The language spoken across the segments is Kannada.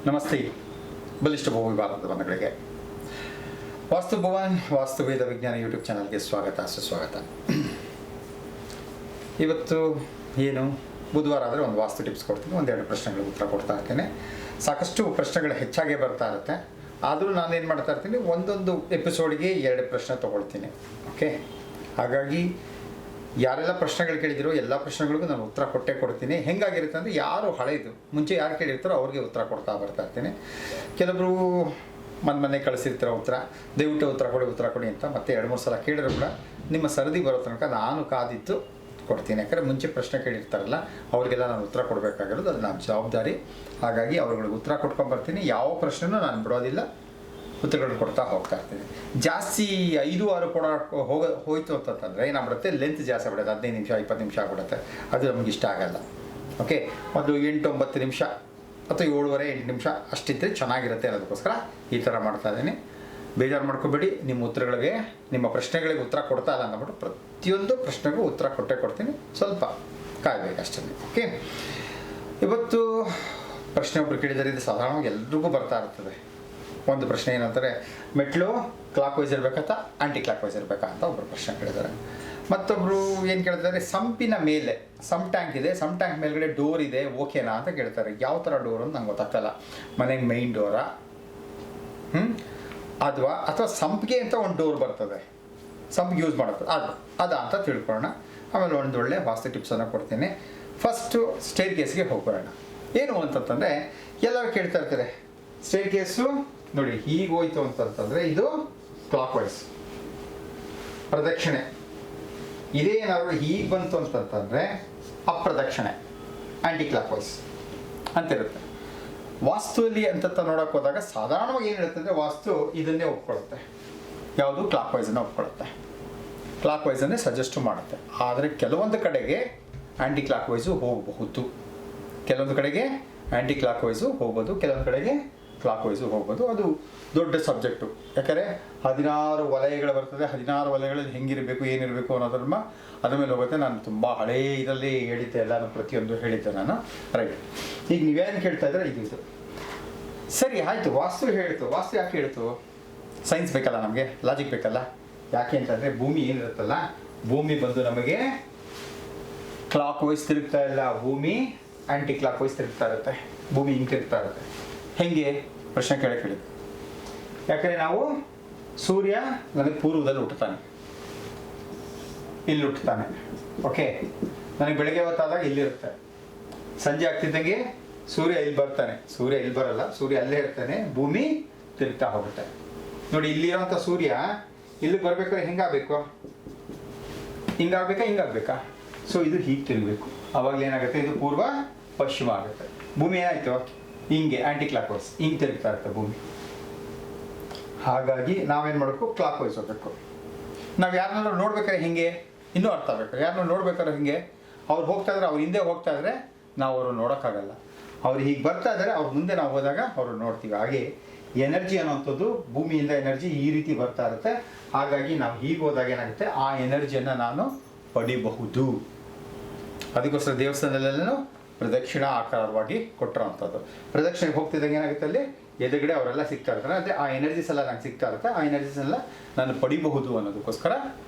ನಮಸ್ತೆ. ಬಲಿಷ್ಠ ಭೂಮಿ ಭಾರತದ ಮನೆಗಳಿಗೆ ವಾಸ್ತು ಭವನ್ ವಾಸ್ತುವೇದ ವಿಜ್ಞಾನ ಯೂಟ್ಯೂಬ್ ಚಾನಲ್ಗೆ ಸ್ವಾಗತ ಸುಸ್ವಾಗತ. ಇವತ್ತು ಏನು ಬುಧವಾರ ಆದರೆ ಒಂದು ವಾಸ್ತು ಟಿಪ್ಸ್ ಕೊಡ್ತೀನಿ, ಒಂದೆರಡು ಪ್ರಶ್ನೆಗಳಿಗೆ ಉತ್ತರ ಕೊಡ್ತಾ ಇರ್ತೇನೆ. ಸಾಕಷ್ಟು ಪ್ರಶ್ನೆಗಳು ಹೆಚ್ಚಾಗೇ ಬರ್ತಾ ಇರುತ್ತೆ, ಆದರೂ ನಾನೇನು ಮಾಡ್ತಾ ಇರ್ತೀನಿ, ಒಂದೊಂದು ಎಪಿಸೋಡಿಗೆ 2 ಪ್ರಶ್ನೆ ತೊಗೊಳ್ತೀನಿ. ಓಕೆ, ಹಾಗಾಗಿ ಯಾರೆಲ್ಲ ಪ್ರಶ್ನೆಗಳು ಕೇಳಿದಿರೋ ಎಲ್ಲ ಪ್ರಶ್ನೆಗಳಿಗೂ ನಾನು ಉತ್ತರ ಕೊಡ್ತೀನಿ. ಹೆಂಗಾಗಿರುತ್ತೆ ಅಂದರೆ, ಯಾರು ಹಳೆಯದು ಮುಂಚೆ ಯಾರು ಕೇಳಿರ್ತಾರೋ ಅವ್ರಿಗೆ ಉತ್ತರ ಕೊಡ್ತಾ ಬರ್ತಾ ಇರ್ತೀನಿ. ಕೆಲವರು ಮನೆ ಕಳಿಸಿರ್ತಾರೋ ಉತ್ತರ, ದಯವಿಟ್ಟು ಉತ್ತರ ಕೊಡಿ ಅಂತ ಮತ್ತೆ 2-3 ಸಲ ಕೇಳಿದ್ರು ಕೂಡ ನಿಮ್ಮ ಸರದಿ ಬರೋ ತನಕ ನಾನು ಕಾದಿದ್ದು ಕೊಡ್ತೀನಿ. ಯಾಕಂದರೆ ಮುಂಚೆ ಪ್ರಶ್ನೆ ಕೇಳಿರ್ತಾರಲ್ಲ ಅವ್ರಿಗೆಲ್ಲ ನಾನು ಉತ್ತರ ಕೊಡಬೇಕಾಗಿರೋದು ಅದು ನನ್ನ ಜವಾಬ್ದಾರಿ. ಹಾಗಾಗಿ ಅವ್ರುಗಳಿಗೆ ಉತ್ತರ ಕೊಟ್ಕೊಂಡ್ಬರ್ತೀನಿ. ಯಾವ ಪ್ರಶ್ನೆನೂ ನಾನು ಬಿಡೋದಿಲ್ಲ, ಉತ್ತರಗಳನ್ನು ಕೊಡ್ತಾ ಹೋಗ್ತಾ ಇರ್ತೀನಿ. ಜಾಸ್ತಿ 5-6 ಹೋಯ್ತು ಅಂತಂದರೆ ಏನಾಗ್ಬಿಡುತ್ತೆ, ಲೆಂತ್ ಜಾಸ್ತಿ ಆಗ್ಬಿಡುತ್ತೆ, 15 ನಿಮಿಷ 20 ನಿಮಿಷ ಆಗ್ಬಿಡುತ್ತೆ. ಅದು ನಮ್ಗೆ ಇಷ್ಟ ಆಗಲ್ಲ. ಓಕೆ, ಒಂದು 8-9 ನಿಮಿಷ ಅಥವಾ 7-8 ನಿಮಿಷ ಅಷ್ಟಿದ್ರೆ ಚೆನ್ನಾಗಿರುತ್ತೆ ಅನ್ನೋದಕ್ಕೋಸ್ಕರ ಈ ಥರ ಮಾಡ್ತಾ ಇದ್ದೀನಿ. ಬೇಜಾರು ಮಾಡ್ಕೊಬೇಡಿ. ನಿಮ್ಮ ಪ್ರಶ್ನೆಗಳಿಗೆ ಉತ್ತರ ಕೊಡ್ತಾ ಇಲ್ಲ ಅಂದ್ಬಿಟ್ಟು ಪ್ರತಿಯೊಂದು ಪ್ರಶ್ನೆಗೂ ಉತ್ತರ ಕೊಡ್ತೀನಿ. ಸ್ವಲ್ಪ ಕಾಯಬೇಕು ಅಷ್ಟೇ. ಓಕೆ, ಇವತ್ತು ಪ್ರಶ್ನೆ ಒಬ್ಬರು ಕೇಳಿದರೆ ಇದು ಸಾಧಾರಣವಾಗಿ ಎಲ್ರಿಗೂ ಬರ್ತಾ ಇರ್ತದೆ. ಒಂದು ಪ್ರಶ್ನೆ ಏನಂತಾರೆ, ಮೆಟ್ಲು ಕ್ಲಾಕ್ ವೈಸ್ ಇರಬೇಕಂತ ಆ್ಯಂಟಿ ಕ್ಲಾಕ್ ವೈಸ್ ಇರಬೇಕಾ ಅಂತ ಒಬ್ಬರು ಪ್ರಶ್ನೆ ಕೇಳಿದ್ದಾರೆ. ಮತ್ತೊಬ್ಬರು ಏನು ಕೇಳ್ತಾರೆ, ಸಂಪಿನ ಮೇಲೆ ಟ್ಯಾಂಕ್ ಇದೆ, ಟ್ಯಾಂಕ್ ಮೇಲ್ಗಡೆ ಡೋರ್ ಇದೆ, ಓಕೆನಾ ಅಂತ ಕೇಳ್ತಾರೆ. ಯಾವ ಥರ ಡೋರ್ ಅಂತ ನಂಗೆ ಗೊತ್ತಾಗ್ತಲ್ಲ. ಮನೆಗೆ ಮೈನ್ ಡೋರಾ ಅಥವಾ ಸಂಪಿಗೆ ಅಂತ ಒಂದು ಡೋರ್ ಬರ್ತದೆ, ಸಂಪಿಗೆ ಯೂಸ್ ಮಾಡೋದು ಅದಾ ಅಂತ ತಿಳ್ಕೊಳ್ಳೋಣ. ಆಮೇಲೆ ಒಂದು ಒಳ್ಳೆ ವಾಸ್ತು ಟಿಪ್ಸನ್ನು ಕೊಡ್ತೀನಿ. ಫಸ್ಟು ಸ್ಟೇರ್ ಕೇಸ್ಗೆ ಹೋಗೋಣ. ಏನು ಅಂತಂತಂದರೆ, ಎಲ್ಲರೂ ಕೇಳ್ತಾ ಇರ್ತಾರೆ, ಸ್ಟೇರ್ ಕೇಸು ನೋಡಿ ಹೀಗೆ ಹೋಯ್ತು ಅಂತಂತಂದರೆ ಇದು ಕ್ಲಾಕ್ ವೈಸ್ ಪ್ರದಕ್ಷಿಣೆ, ಇದೇನಾದ್ರು ಹೀಗೆ ಬಂತು ಅಂತಂತಂದರೆ ಅಪ್ರದಕ್ಷಿಣೆ, ಆ್ಯಂಟಿ ಕ್ಲಾಕ್ ವೈಸ್ ಅಂತಿರುತ್ತೆ. ವಾಸ್ತುವಲ್ಲಿ ಅಂತ ನೋಡೋಕೆ ಹೋದಾಗ ಸಾಧಾರಣವಾಗಿ ಏನು ಹೇಳುತ್ತೆ ಅಂದರೆ, ವಾಸ್ತು ಇದನ್ನೇ ಒಪ್ಕೊಳ್ಳುತ್ತೆ, ಯಾವುದು ಕ್ಲಾಕ್ ವೈಸನ್ನು ಒಪ್ಕೊಳ್ಳುತ್ತೆ, ಕ್ಲಾಕ್ ವೈಸನ್ನೇ ಸಜೆಸ್ಟ್ ಮಾಡುತ್ತೆ. ಆದರೆ ಕೆಲವೊಂದು ಕಡೆಗೆ ಆ್ಯಂಟಿ ಕ್ಲಾಕ್ ವೈಸು ಹೋಗಬಹುದು, ಕೆಲವೊಂದು ಕಡೆಗೆ ಆ್ಯಂಟಿ ಕ್ಲಾಕ್ ವೈಸು ಹೋಗ್ಬೋದು, ಕೆಲವೊಂದು ಕಡೆಗೆ ಕ್ಲಾಕ್ ವೈಸು ಹೋಗ್ಬೋದು. ಅದು ದೊಡ್ಡ ಸಬ್ಜೆಕ್ಟು. ಯಾಕಂದರೆ 16 ವಲಯಗಳು ಬರ್ತದೆ, 16 ವಲಯಗಳಲ್ಲಿ ಹೆಂಗಿರಬೇಕು ಏನಿರಬೇಕು ಅನ್ನೋದ್ರ ಮೇಲೆ ಹೋಗುತ್ತೆ. ನಾನು ತುಂಬ ಹಳೇ ಇದರಲ್ಲಿ ಹೇಳಿದ್ದೆ, ಎಲ್ಲ ಪ್ರತಿಯೊಂದು ಹೇಳಿದ್ದೆ ನಾನು. ರೈಟ್, ಈಗ ನೀವೇನು ಕೇಳ್ತಾ ಇದ್ರೆ ಇದು ಸರಿ ಆಯಿತು, ವಾಸ್ತು ಹೇಳ್ತು. ವಾಸ್ತು ಯಾಕೆ ಹೇಳ್ತು? ಸೈನ್ಸ್ ಬೇಕಲ್ಲ ನಮಗೆ, ಲಾಜಿಕ್ ಬೇಕಲ್ಲ. ಯಾಕೆ ಅಂತಂದರೆ, ಭೂಮಿ ಏನಿರುತ್ತಲ್ಲ, ಭೂಮಿ ಬಂದು ನಮಗೆ ಕ್ಲಾಕ್ ವೈಸ್ ತಿರುಗ್ತಾ ಇಲ್ಲ, ಭೂಮಿ ಆ್ಯಂಟಿ ಕ್ಲಾಕ್ ವೈಸ್ ತಿರುಗ್ತಾ ಇರುತ್ತೆ. ಭೂಮಿ ಹಿಂಗೆ ತಿರುಗ್ತಾ ಇರುತ್ತೆ. ಹೆಂಗೆ ಪ್ರಶ್ನೆ ಕೇಳಿ. ಯಾಕಂದರೆ ನಾವು ಸೂರ್ಯ ನನಗೆ ಪೂರ್ವದಲ್ಲಿ ಹುಟ್ಟುತ್ತಾನೆ, ಇಲ್ಲಿ ಹುಟ್ಟುತ್ತಾನೆ. ಓಕೆ, ನನಗೆ ಬೆಳಗ್ಗೆ ಹೊತ್ತಾದಾಗ ಇಲ್ಲಿರುತ್ತೆ, ಸಂಜೆ ಆಗ್ತಿದ್ದಂಗೆ ಸೂರ್ಯ ಇಲ್ಲಿ ಬರ್ತಾನೆ. ಸೂರ್ಯ ಇಲ್ಲಿ ಬರಲ್ಲ, ಸೂರ್ಯ ಅಲ್ಲೇ ಇರ್ತಾನೆ, ಭೂಮಿ ತಿರುಗ್ತಾ ಹೋಗುತ್ತೆ. ನೋಡಿ, ಇಲ್ಲಿರೋಂಥ ಸೂರ್ಯ ಇಲ್ಲಿಗೆ ಬರಬೇಕಾದ್ರೆ ಹೆಂಗಾಗಬೇಕು, ಹಿಂಗಾಗಬೇಕಾ? ಸೊ ಇದು ಹೀಗೆ ತಿರುಗಬೇಕು. ಅವಾಗಲೇ ಏನಾಗುತ್ತೆ, ಇದು ಪೂರ್ವ ಪಶ್ಚಿಮ ಆಗುತ್ತೆ. ಭೂಮಿ ಏನಾಯಿತು, ಹಿಂಗೆ ಆ್ಯಂಟಿ ಕ್ಲಾಕ್ ವೈಸ್ ಹಿಂಗೆ ತಿರುಗ್ತಾ ಇರುತ್ತೆ ಭೂಮಿ. ಹಾಗಾಗಿ ನಾವೇನು ಮಾಡಬೇಕು, ಕ್ಲಾಕ್ ವೈಸ್ ಹೋಗ್ಬೇಕು. ನಾವು ಯಾರನ್ನಾರು ನೋಡ್ಬೇಕಾದ್ರೆ ಹಿಂಗೆ ಇನ್ನೂ ಅರ್ಥ ಆಗಬೇಕು. ಯಾರನ್ನ ನೋಡ್ಬೇಕಾದ್ರೆ ಹಿಂಗೆ ಅವ್ರು ಹೋಗ್ತಾ ಇದ್ರೆ, ಅವ್ರು ಹಿಂದೆ ಹೋಗ್ತಾ ಇದ್ರೆ ನಾವು ಅವರು ನೋಡೋಕ್ಕಾಗಲ್ಲ. ಅವ್ರು ಹೀಗೆ ಬರ್ತಾ ಇದ್ದಾರೆ, ಅವ್ರ ಮುಂದೆ ನಾವು ಹೋದಾಗ ಅವರು ನೋಡ್ತೀವಿ. ಹಾಗೆ ಎನರ್ಜಿ ಅನ್ನೋಂಥದ್ದು, ಭೂಮಿಯಿಂದ ಎನರ್ಜಿ ಈ ರೀತಿ ಬರ್ತಾ ಇರುತ್ತೆ. ಹಾಗಾಗಿ ನಾವು ಹೀಗೆ ಹೋದಾಗ ಏನಾಗುತ್ತೆ, ಆ ಎನರ್ಜಿಯನ್ನು ನಾನು ಪಡಿಬಹುದು. ಅದಕ್ಕೋಸ್ಕರ ದೇವಸ್ಥಾನದಲ್ಲೆಲ್ಲೂ ಪ್ರದಕ್ಷಿಣಾ ಆಕಾರವಾಗಿ ಕೊಟ್ಟಿರೋವಂಥದ್ದು. ಪ್ರದಕ್ಷಿಣೆಗೆ ಹೋಗ್ತಿದ್ದಂಗೆ ಏನಾಗುತ್ತೆ, ಅಲ್ಲಿ ಎದುರುಗಡೆ ಅವರೆಲ್ಲ ಸಿಗ್ತಾ ಇರ್ತಾರೆ. ಅದೇ ಆ ಎನರ್ಜೀಸ್ ಎಲ್ಲ ನಂಗೆ ಸಿಗ್ತಾ ಇರುತ್ತೆ, ಆ ಎನರ್ಜೀಸ್ ಎಲ್ಲ ನಾನು ಪಡಿಬಹುದು ಅನ್ನೋದಕ್ಕೋಸ್ಕರ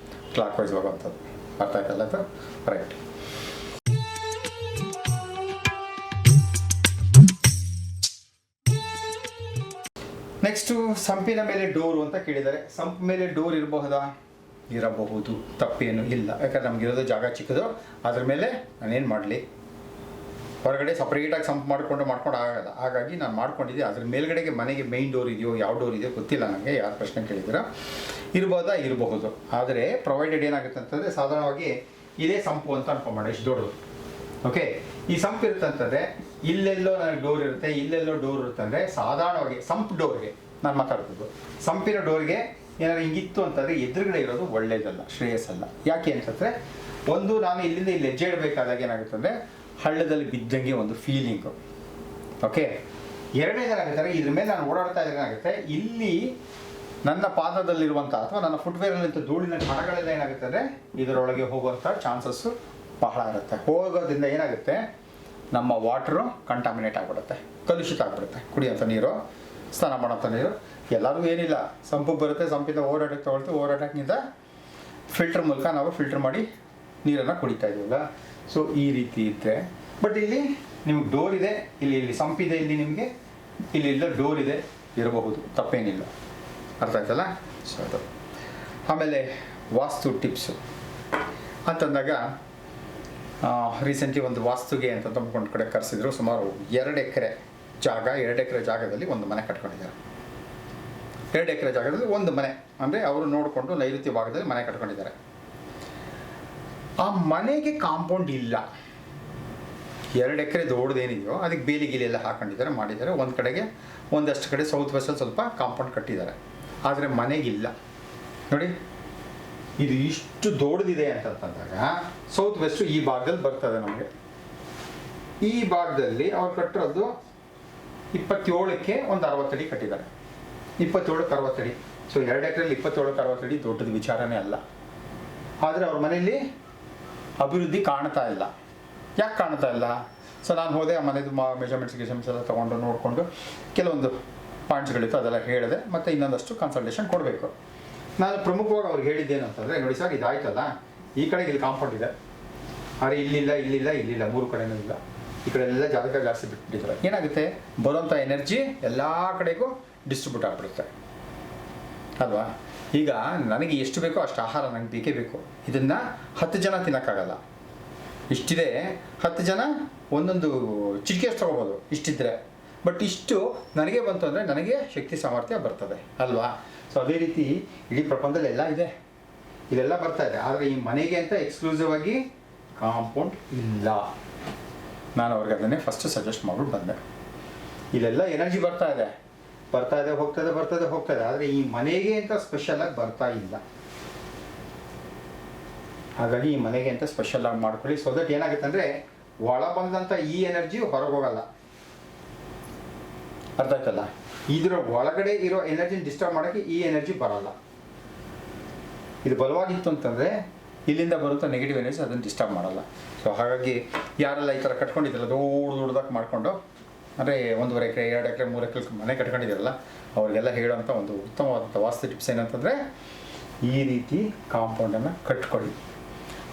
ಕ್ಲಾಕ್ ವೈಸ್ ಹೋಗೋವಂಥದ್ದು. ಅರ್ಥ ಆಯ್ತಲ್ಲ ಅದು? ರೈಟ್. ನೆಕ್ಸ್ಟು ಸಂಪಿನ ಮೇಲೆ ಡೋರು ಅಂತ ಕೇಳಿದ್ದಾರೆ. ಸಂಪ್ ಮೇಲೆ ಡೋರ್ ಇರಬಹುದು, ತಪ್ಪೇನು ಇಲ್ಲ. ಯಾಕಂದ್ರೆ ನಮಗಿರೋದು ಜಾಗ ಚಿಕ್ಕದು, ಅದ್ರ ಮೇಲೆ ನಾನೇನು ಮಾಡಲಿ, ಹೊರಗಡೆ ಸಪ್ರೇಟಾಗಿ ಸಂಪ್ ಮಾಡ್ಕೊಂಡು ಆಗಲ್ಲ. ಹಾಗಾಗಿ ನಾನು ಮಾಡ್ಕೊಂಡಿದ್ದೆ. ಅದ್ರ ಮೇಲ್ಗಡೆಗೆ ಮನೆಗೆ ಮೈನ್ ಡೋರ್ ಇದೆಯೋ, ಯಾವ ಡೋರ್ ಇದೆಯೋ ಗೊತ್ತಿಲ್ಲ ನನಗೆ, ಯಾರು ಪ್ರಶ್ನೆ ಕೇಳಿದ್ದೀರಾ. ಇರಬಹುದು. ಆದರೆ ಪ್ರೊವೈಡೆಡ್ ಏನಾಗುತ್ತೆ ಅಂತಂದರೆ, ಸಾಧಾರಣವಾಗಿ ಇದೇ ಸಂಪು ಅಂತ ಅನ್ಕೊಂಬೋಣ, ಇಷ್ಟು ದೊಡ್ಡದು. ಓಕೆ, ಈ ಸಂಪ್ ಇರುತ್ತೆ ಅಂತಂದರೆ ಇಲ್ಲೆಲ್ಲೋ ನನಗೆ ಡೋರ್ ಇರುತ್ತೆ, ಇಲ್ಲೆಲ್ಲೋ ಡೋರ್ ಇರುತ್ತೆ. ಅಂದರೆ ಸಾಧಾರಣವಾಗಿ ಸಂಪ್ ಡೋರ್ಗೆ ನಾನು ಮಾತಾಡ್ತಿದ್ದು, ಸಂಪಿನ ಡೋರ್ಗೆ ಏನಾದ್ರು ಹಿಂಗಿತ್ತು ಅಂತಂದರೆ ಎದುರುಗಡೆ ಇರೋದು ಒಳ್ಳೇದಲ್ಲ, ಶ್ರೇಯಸ್ಸಲ್ಲ. ಯಾಕೆ ಅಂತಂದರೆ, ಒಂದು ನಾನು ಇಲ್ಲಿಂದ ಇಲ್ಲಿ ಹೆಜ್ಜೆ ಇಡಬೇಕಾದಾಗ ಏನಾಗುತ್ತೆ ಅಂದರೆ, ಹಳ್ಳದಲ್ಲಿ ಬಿದ್ದಂಗೆ ಒಂದು ಫೀಲಿಂಗು. ಓಕೆ, ಎರಡನೇದಾಗುತ್ತೆ, ಇದ್ರ ಮೇಲೆ ನಾನು ಓಡಾಡ್ತಾ ಇದ್ರೆ ಏನಾಗುತ್ತೆ, ಇಲ್ಲಿ ನನ್ನ ಪಾದದಲ್ಲಿರುವಂಥ ಅಥವಾ ನನ್ನ ಫುಟ್ವೇರಲ್ಲಿಂಥ ಧೂಳಿನ ಕಣಗಳೆಲ್ಲ ಏನಾಗುತ್ತೆ ಅಂದರೆ ಇದರೊಳಗೆ ಹೋಗುವಂಥ ಚಾನ್ಸಸ್ಸು ಬಹಳ ಇರುತ್ತೆ. ಹೋಗೋದ್ರಿಂದ ಏನಾಗುತ್ತೆ, ನಮ್ಮ ವಾಟ್ರು ಕಂಟಾಮಿನೇಟ್ ಆಗಿಬಿಡುತ್ತೆ, ಕಲುಷಿತ ಆಗಿಬಿಡುತ್ತೆ. ಕುಡಿಯೋಂಥ ನೀರು, ಸ್ನಾನ ಮಾಡೋಂಥ ನೀರು ಎಲ್ಲರೂ ಏನಿಲ್ಲ, ಸಂಪಿಗೆ ಬರುತ್ತೆ, ಸಂಪಿಂದ ಓಡಾಟಕ್ಕೆ ತೊಗೊಳ್ತೀವಿ, ಓಡಾಟಕ್ಕಿಂತ ಫಿಲ್ಟರ್ ಮೂಲಕ ನಾವು ಫಿಲ್ಟರ್ ಮಾಡಿ ನೀರನ್ನು ಕುಡಿತಾ ಇದ್ದೀವಲ್ಲ. ಸೊ ಈ ರೀತಿ ಇದ್ದರೆ, ಬಟ್ ಇಲ್ಲಿ ನಿಮ್ಗೆ ಡೋರ್ ಇದೆ, ಇಲ್ಲಿ ಸಂಪಿದೆ, ಇಲ್ಲಿ ನಿಮಗೆ ಇಲ್ಲ ಡೋರ್ ಇದೆ, ಇರಬಹುದು, ತಪ್ಪೇನಿಲ್ಲ. ಅರ್ಥ ಆಯ್ತಲ್ಲ? ಸೊ ಅದು. ಆಮೇಲೆ ವಾಸ್ತು ಟಿಪ್ಸು ಅಂತಂದಾಗ ರೀಸೆಂಟ್ಲಿ ಒಂದು ವಾಸ್ತುಗೆ ಅಂತ ಒಂದು ಕಡೆ ಕರೆಸಿದ್ರು. ಸುಮಾರು 2 ಎಕರೆ ಜಾಗ, 2 ಎಕರೆ ಜಾಗದಲ್ಲಿ ಒಂದು ಮನೆ ಕಟ್ಕೊಂಡಿದ್ದಾರೆ. 2 ಎಕರೆ ಜಾಗದಲ್ಲಿ ಒಂದು ಮನೆ ಅಂದರೆ ಅವರು ನೋಡಿಕೊಂಡು ನೈಋತ್ಯ ಭಾಗದಲ್ಲಿ ಮನೆ ಕಟ್ಕೊಂಡಿದ್ದಾರೆ. ಆ ಮನೆಗೆ ಕಾಂಪೌಂಡ್ ಇಲ್ಲ. 2 ಎಕರೆ ದೊಡ್ಡದೇನಿದೆಯೋ ಅದಕ್ಕೆ ಬೇಲಿ ಗೀಲಿ ಎಲ್ಲ ಹಾಕೊಂಡಿದ್ದಾರೆ, ಮಾಡಿದ್ದಾರೆ. ಒಂದು ಕಡೆಗೆ ಒಂದಷ್ಟು ಕಡೆ ಸೌತ್ ವೆಸ್ಟಲ್ಲಿ ಸ್ವಲ್ಪ ಕಾಂಪೌಂಡ್ ಕಟ್ಟಿದ್ದಾರೆ, ಆದರೆ ಮನೆಗಿಲ್ಲ. ನೋಡಿ, ಇದು ಇಷ್ಟು ದೊಡ್ಡದಿದೆ ಅಂತಂದಾಗ ಸೌತ್ ವೆಸ್ಟು ಈ ಭಾಗದಲ್ಲಿ ಬರ್ತದೆ ನಮಗೆ. ಈ ಭಾಗದಲ್ಲಿ ಅವ್ರು ಕಟ್ಟಿರೋದು 27ಕ್ಕೆ ಒಂದು 60 ಅಡಿ ಕಟ್ಟಿದ್ದಾರೆ. 27ಕ್ಕೆ 60 ಅಡಿ. ಸೊ 2 ಎಕರೆಯಲ್ಲಿ 27ಕ್ಕೆ 60 ಅಡಿ ದೊಡ್ಡದು ವಿಚಾರನೇ ಅಲ್ಲ. ಆದರೆ ಅವ್ರ ಮನೆಯಲ್ಲಿ ಅಭಿವೃದ್ಧಿ ಕಾಣ್ತಾ ಇಲ್ಲ. ಯಾಕೆ ಕಾಣ್ತಾ ಇಲ್ಲ? ಸೊ ನಾನು ಹೋದೆ, ಆ ಮನೆದು ಮೆಜರ್ಮೆಂಟ್ಸ್ ಎಲ್ಲ ತೊಗೊಂಡು ನೋಡಿಕೊಂಡು ಕೆಲವೊಂದು ಪಾಯಿಂಟ್ಸ್ಗಳಿತ್ತು, ಅದೆಲ್ಲ ಹೇಳಿದೆ. ಮತ್ತು ಇನ್ನೊಂದಷ್ಟು ಕನ್ಸಲ್ಟೇಷನ್ ಕೊಡಬೇಕು. ನಾನು ಪ್ರಮುಖವಾಗಿ ಅವ್ರಿಗೆ ಹೇಳಿದ್ದೇನು ಅಂತಂದರೆ, ನೋಡಿ ಸರ್, ಇದಾಯ್ತಲ್ಲ, ಈ ಕಡೆಗೆ ಇಲ್ಲಿ ಕಾಂಪೌಂಡ್ ಇದೆ, ಆದರೆ ಇಲ್ಲಿಲ್ಲ, 3 ಕಡೆನೂ ಇಲ್ಲ. ಈ ಕಡೆ ಎಲ್ಲ ಜಾಗ ಜಾಸ್ತಿ ಬಿಟ್ಬಿಟ್ಟಿದ್ದಾರೆ. ಏನಾಗುತ್ತೆ, ಬರೋಂಥ ಎನರ್ಜಿ ಎಲ್ಲ ಕಡೆಗೂ ಡಿಸ್ಟ್ರಿಬ್ಯೂಟ್ ಆಗಿಬಿಡುತ್ತೆ ಅಲ್ವಾ? ಈಗ ನನಗೆ ಎಷ್ಟು ಬೇಕೋ ಅಷ್ಟು ಆಹಾರ ನನಗೆ ಬೇಕೇ ಬೇಕು. ಇದನ್ನು 10 ಜನ ತಿನ್ನೋಕ್ಕಾಗಲ್ಲ. ಇಷ್ಟಿದೆ, 10 ಜನ ಒಂದೊಂದು ಚಿಟಿಕೆ ಅಷ್ಟು ತೊಗೋಬೋದು ಇಷ್ಟಿದ್ರೆ. ಬಟ್ ಇಷ್ಟು ನನಗೆ ಬಂತು ಅಂದರೆ ನನಗೆ ಶಕ್ತಿ ಸಾಮರ್ಥ್ಯ ಬರ್ತದೆ ಅಲ್ವಾ? ಸೊ ಅದೇ ರೀತಿ ಇಡೀ ಪ್ರಪಂಚದಲ್ಲಿ ಎಲ್ಲ ಇದೆ, ಇದೆಲ್ಲ ಬರ್ತಾ ಇದೆ. ಆದರೆ ಈ ಮನೆಗೆ ಅಂತ ಎಕ್ಸ್ಕ್ಲೂಸಿವ್ ಆಗಿ ಕಾಂಪೌಂಡ್ ಇಲ್ಲ. ನಾನು ಅವ್ರಿಗೆ ಅದನ್ನೇ ಫಸ್ಟ್ ಸಜೆಸ್ಟ್ ಮಾಡ್ಬಿಟ್ಟು ಬಂದೆ. ಇಲ್ಲೆಲ್ಲ ಎನರ್ಜಿ ಬರ್ತಾ ಇದೆ, ಹೋಗ್ತದೆ. ಆದರೆ ಈ ಮನೆಗೆ ಅಂತ ಸ್ಪೆಷಲಾಗಿ ಬರ್ತಾ ಇಲ್ಲ. ಹಾಗಾಗಿ ಈ ಮನೆಗೆ ಅಂತ ಸ್ಪೆಷಲಾಗಿ ಮಾಡ್ಕೊಳ್ಳಿ. ಸೊ ದಟ್ ಏನಾಗುತ್ತೆ ಅಂದರೆ, ಒಳ ಬಂದಂಥ ಈ ಎನರ್ಜಿ ಹೊರಗೆ ಹೋಗಲ್ಲ. ಅರ್ಥ ಆಯ್ತಲ್ಲ? ಇದರ ಒಳಗಡೆ ಇರೋ ಎನರ್ಜಿನ ಡಿಸ್ಟರ್ಬ್ ಮಾಡೋಕ್ಕೆ ಈ ಎನರ್ಜಿ ಬರೋಲ್ಲ. ಇದು ಬಲವಾಗಿತ್ತು ಅಂತಂದರೆ ಇಲ್ಲಿಂದ ಬರುತ್ತೋ ನೆಗೆಟಿವ್ ಎನರ್ಜಿ ಅದನ್ನು ಡಿಸ್ಟರ್ಬ್ ಮಾಡಲ್ಲ. ಸೊ ಹಾಗಾಗಿ ಯಾರೆಲ್ಲ ಈ ಥರ ಕಟ್ಕೊಂಡಿದ್ರಲ್ಲ, ದೊಡ್ಡದಾಗಿ ಮಾಡಿಕೊಂಡು, ಅಂದರೆ 1.5 ಎಕರೆ, 2 ಎಕರೆ, 3 ಎಕರೆ ಮನೆ ಕಟ್ಕೊಂಡಿದ್ದಾರಲ್ಲ, ಅವ್ರಿಗೆಲ್ಲ ಹೇಳೋಂಥ ಒಂದು ಉತ್ತಮವಾದಂಥ ವಾಸ್ತು ಟಿಪ್ಸ್ ಏನಂತಂದರೆ, ಈ ರೀತಿ ಕಾಂಪೌಂಡನ್ನು ಕಟ್ಕೊಳ್ಳಿ.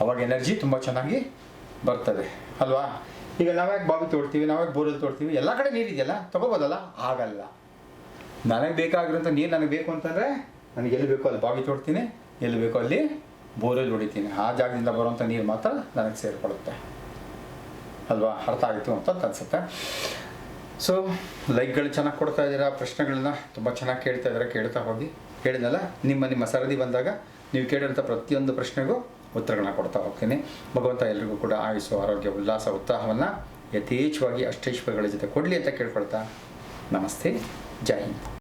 ಅವಾಗ ಎನರ್ಜಿ ತುಂಬ ಚೆನ್ನಾಗಿ ಬರ್ತದೆ ಅಲ್ವಾ? ಈಗ ನಾವ್ಯಾಕೆ ಬಾವಿ ತೋಡ್ತೀವಿ, ನಾವ್ಯಾಕೆ ಬೋರಲ್ಲಿ ತೋಡ್ತೀವಿ, ಎಲ್ಲ ಕಡೆ ನೀರಿದೆಯಲ್ಲ, ತೊಗೋಬೋದಲ್ಲ? ಆಗಲ್ಲ. ನನಗೆ ಬೇಕಾಗಿರೋಂಥ ನೀರು ನನಗೆ ಬೇಕು ಅಂತಂದರೆ, ನನಗೆ ಎಲ್ಲಿ ಬೇಕೋ ಅಲ್ಲಿ ಬಾವಿ ತೋಡ್ತೀನಿ, ಎಲ್ಲಿ ಬೇಕೋ ಅಲ್ಲಿ ಬೋರಲ್ಲಿ ಹೊಡಿತೀನಿ. ಆ ಜಾಗದಿಂದ ಬರುವಂಥ ನೀರು ಮಾತ್ರ ನನಗೆ ಸೇರಿಕೊಳ್ಳುತ್ತೆ ಅಲ್ವಾ? ಅರ್ಥ ಆಗಿತ್ತು ಅಂತ ಅನಿಸುತ್ತೆ. ಸೊ ಲೈಕ್ಗಳು ಚೆನ್ನಾಗಿ ಕೊಡ್ತಾ ಇದ್ದೀರಾ, ಪ್ರಶ್ನೆಗಳನ್ನ ತುಂಬ ಚೆನ್ನಾಗಿ ಕೇಳ್ತಾ ಇದ್ದೀರಾ, ಕೇಳ್ತಾ ಹೋಗಿ. ಹೇಳಿದ್ನಲ್ಲ, ನಿಮ್ಮ ಸರದಿ ಬಂದಾಗ ನೀವು ಕೇಳಿರೋಂಥ ಪ್ರತಿಯೊಂದು ಪ್ರಶ್ನೆಗೂ ಉತ್ತರಗಳನ್ನ ಕೊಡ್ತಾ ಹೋಗ್ತೀನಿ. ಭಗವಂತ ಎಲ್ರಿಗೂ ಕೂಡ ಆಯುಸ್ಸು, ಆರೋಗ್ಯ, ಉಲ್ಲಾಸ, ಉತ್ಸಾಹವನ್ನು ಯಥೇಚ್ಛವಾಗಿ ಅಷ್ಟೈಶ್ವರ್ಯಗಳ ಜೊತೆ ಕೊಡಲಿ ಅಂತ ಕೇಳ್ಕೊಳ್ತಾ, ನಮಸ್ತೆ, ಜೈ ಹಿಂದ್.